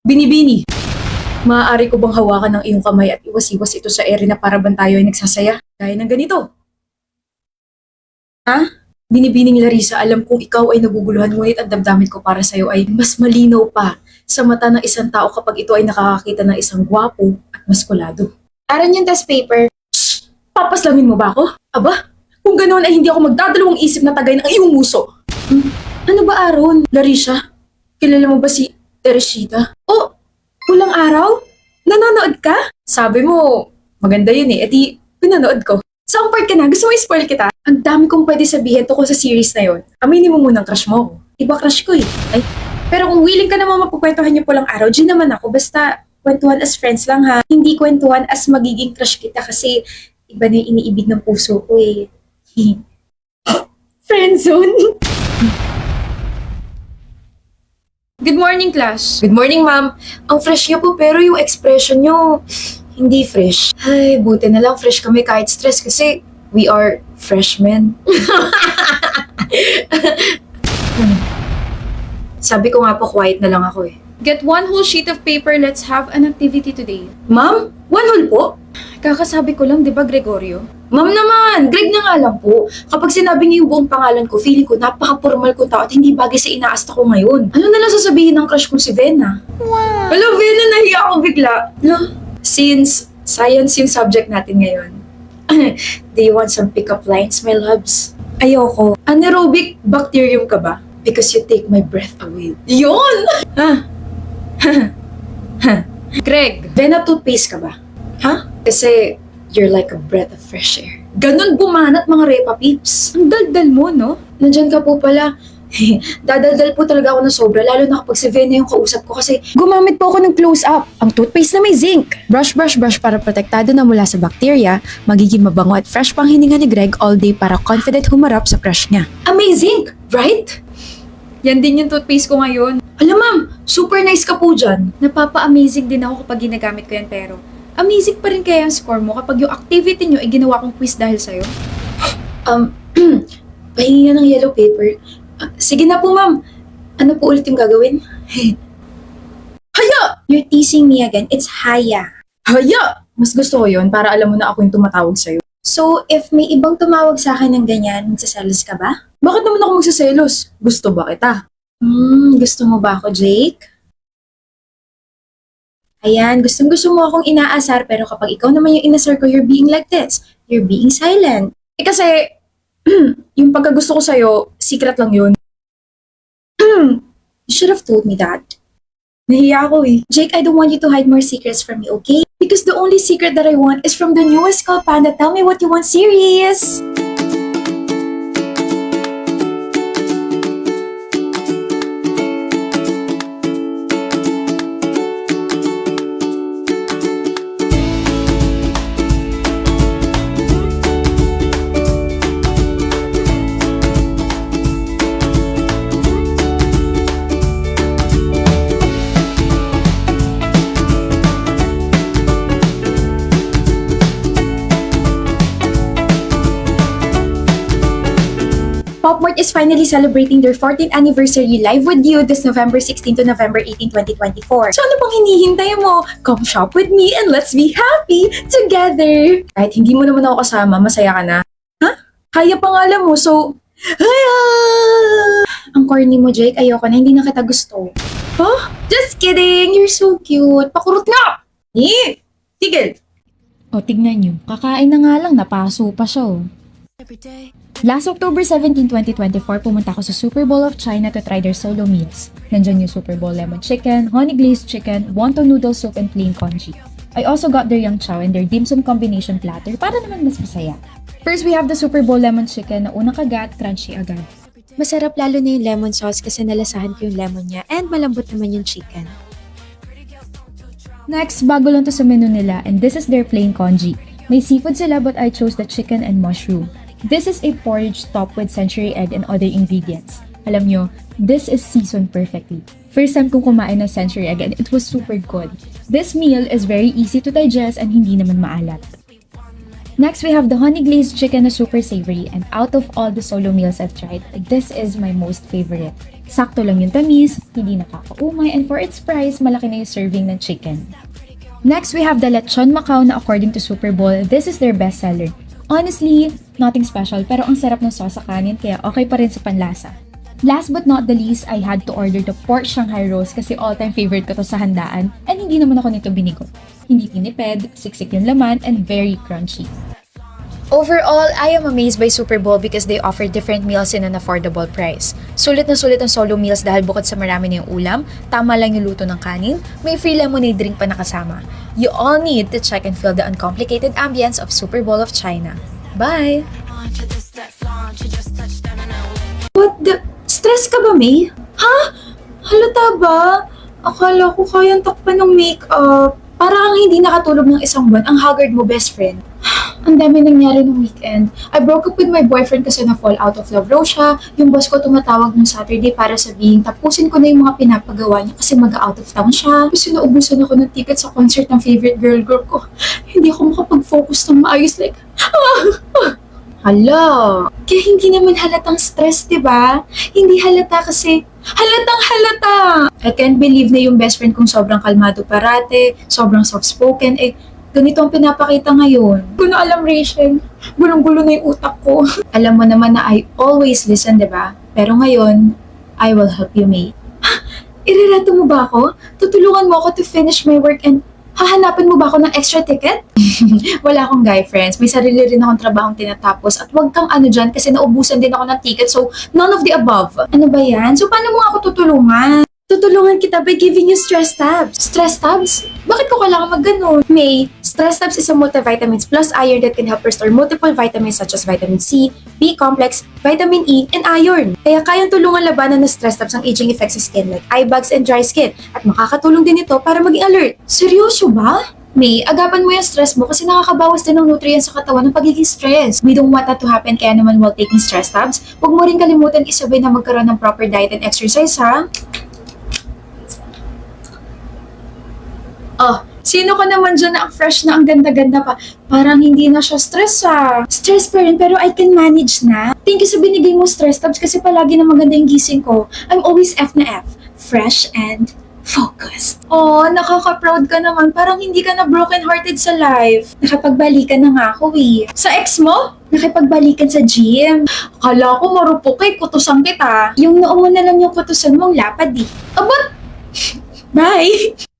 Binibini, maaari ko bang hawakan ng iyong kamay at iwas-iwas ito sa ere na para bang tayo ay nagsasaya? Gaya ng ganito. Ha? Binibining Larissa, alam kong ikaw ay naguguluhan ngunit ang damdamin ko para sa'yo ay mas malinaw pa sa mata ng isang tao kapag ito ay nakakakita ng isang gwapo at maskulado. Aran yung test paper. Shh! Papaslangin mo ba ako? Aba, kung ganoon ay hindi ako magdadalawang isip na tagay ng iyong muso. Ano ba, Aaron? Larissa, kilala mo ba si Teresita? Oh, pulang araw? Nanonood ka? Sabi mo, maganda yun eh. E di, pinanood ko. Saan part ka na? Gusto mo i-spoil kita? Ang dami kong pwede sabihin tungkol sa series na yon. Aminin mo munang crush mo. Iba crush ko eh. Ay, pero kung willing ka naman mapupwentuhan niyo pulang araw, dyan naman ako. Basta, kwentuhan as friends lang ha. Hindi kwentuhan as magiging crush kita kasi iba na yung iniibig ng puso ko eh. Friendzone? Good morning, class. Good morning, ma'am. Ang fresh niyo po pero yung expression niyo hindi fresh. Ay, buti na lang fresh kami kahit stress kasi we are freshmen. Sabi ko nga po, quiet na lang ako eh. Get one whole sheet of paper. Let's have an activity today. Ma'am, one whole po? Kakasabi ko lang, di ba, Gregorio? Ma'am naman, Greg na nga lang po. Kapag sinabi niyo yung buong pangalan ko, feeling ko napaka-formal kong tao at hindi bagay sa inaasta ko ngayon. Ano na lang sasabihin ng crush kong si Vena? Wow! Hello, Vena, nahiya ako bigla. No? Since science yung subject natin ngayon, do you want some pick-up lines, my loves? Ayoko. Anaerobic bacterium ka ba? Because you take my breath away. Yun! Greg! Vena, toothpaste ka ba? Ha? Kasi you're like a breath of fresh air. Ganun bumanat mga repa peeps. Ang daldal mo, no? Nandyan ka po pala. Dadaldal po talaga ako ng sobra, lalo na kapag si Vena yung kausap ko kasi gumamit po ako ng close-up. Ang toothpaste na may zinc. Brush, brush, brush para protektado na mula sa bacteria, magiging mabango at fresh pang hininga ni Greg all day para confident humarap sa crush niya. Amazing! Right? Yan din yung toothpaste ko ngayon. Alam ma'am, super nice ka po dyan. Napapa-amazing din ako kapag ginagamit ko yan pero amazing pa rin kaya ang score mo kapag yung activity nyo ay ginawa kong quiz dahil sa'yo? Pahingi ng yellow paper. Sige na po ma'am. Ano po ulit yung gagawin? Haya! You're teasing me again. It's Haya. Haya! Mas gusto ko yun para alam mo na ako yung tumatawag sa'yo. So, if may ibang tumawag sa akin ng ganyan, magsaselos ka ba? Bakit naman ako magsaselos? Gusto ba kita? Gusto mo ba ako, Jake? Ayan, gustong-gusto mo akong inaasar pero kapag ikaw naman yung inasar ko, you're being like this. You're being silent. Eh kasi, yung pagkagusto ko sa'yo, secret lang yun. You should have told me that. Nahiya ako eh. Jake, I don't want you to hide more secrets from me, okay? Because the only secret that I want is from the newest Skull Panda Tell Me What You Want series. Popmart is finally celebrating their 14th anniversary live with you this November 16 to November 18, 2024. So ano pang hinihintay mo? Come shop with me and let's be happy together! Kahit hindi mo naman ako kasama, masaya ka na. Ha? Kaya pangalan mo, so... Haya! Ang corny mo, Jake. Ayoko na, hindi na kita gusto. Huh? Just kidding! You're so cute. Pakurot nga! Tigil! O, tignan nyo. Kakain na nga lang, napaso pa siya, oh. Last October 17, 2024, pumunta ako sa Super Bowl of China to try their solo meals. Nandyan yung Super Bowl lemon chicken, honey glazed chicken, wonton noodle soup, and plain congee. I also got their yang chow and their dim sum combination platter para naman mas masaya. First, we have the Super Bowl lemon chicken na unang kagat, crunchy agad. Masarap lalo na yung lemon sauce kasi nalasahan ko yung lemon niya and malambot naman yung chicken. Next, bago lang to sa menu nila and this is their plain congee. May seafood sila but I chose the chicken and mushroom. This is a porridge topped with century egg and other ingredients. Alam nyo, this is seasoned perfectly. First time kong kumain ng century egg and it was super good. This meal is very easy to digest and hindi naman maalat. Next, we have the honey glazed chicken na super savory and out of all the solo meals I've tried, this is my most favorite. Sakto lang yung tamis, hindi nakakaumay, and for its price, malaki na yung serving ng chicken. Next, we have the Lechon Macao na according to Super Bowl, this is their best seller. Honestly, nothing special pero ang sarap ng sauce sa kanin kaya okay pa rin sa panlasa. Last but not the least, I had to order the pork Shanghai roast kasi all-time favorite ko to sa handaan and hindi naman ako nito binigo. Hindi tinipid, siksik yung laman, and very crunchy. Overall, I am amazed by Super Bowl because they offer different meals in an affordable price. Sulit na sulit ang solo meals dahil bukod sa marami na yung ulam, tama lang yung luto ng kanin, may free lemonade drink pa nakasama. You all need to check and feel the uncomplicated ambience of Super Bowl of China. Bye! What the? Stress ka ba, May? Ha? Halata ba? Akala ko kayang takpan ng makeup. Parang hindi nakatulog ng isang buwan ang haggard mo, best friend. Ang dami nangyari nung weekend. I broke up with my boyfriend kasi na-fall out of love raw siya. Yung boss ko tumatawag nung Saturday para sabihin tapusin ko na yung mga pinapagawa niya kasi mag-out of town siya. Kasi naubusan ako ng ticket sa concert ng favorite girl group ko. Hindi ako makapag-focus ng maayos like... Hala! Kaya hindi naman halatang stress, di ba? Hindi halata kasi halatang halata! I can't believe na yung best friend kong sobrang kalmado parate, sobrang soft-spoken, ganito ang pinapakita ngayon. Hindi ko na alam, Rachel. Gulong-gulo na yung utak ko. Alam mo naman na I always listen, di ba? Pero ngayon, I will help you, May. Irerato mo ba ako? Tutulungan mo ako to finish my work and hahanapan mo ba ako ng extra ticket? Wala akong guy friends. May sarili rin akong trabahong tinatapos at wag kang ano dyan kasi naubusan din ako ng ticket so none of the above. Ano ba yan? So paano mo ako tutulungan? Tutulungan kita by giving you stress tabs. Stress tabs? Bakit ko kailangan mag-ganon? May, stress tabs is a multivitamins plus iron that can help restore multiple vitamins such as vitamin C, B-complex, vitamin E, and iron. Kaya kayang tulungan labanan ng stress tabs ang aging effects sa skin like eye bags and dry skin at makakatulong din ito para maging alert. Seryoso ba? May, agapan mo yung stress mo kasi nakakabawas din ng nutrients sa katawan ng pagiging stress. We don't want that to happen kaya naman while taking stress tabs, huwag mo rin kalimutan isabay na magkaroon ng proper diet and exercise ha. Oh, sino ka naman dyan na ang fresh na ang ganda-ganda pa? Parang hindi na siya stress Stress pa rin pero I can manage na. Thank you sa binigay mo stress tabs kasi palagi na maganda yung gising ko. I'm always F na F. Fresh and focused. Oh, nakaka-proud ka naman. Parang hindi ka na broken-hearted sa life. Nakapagbalikan na nga ako eh. Sa ex mo? Nakipagbalikan sa gym. Akala ko marupok eh, kutusan kita. Yung noo mo na lang yung kutusan mong lapad eh. Abot! Bye!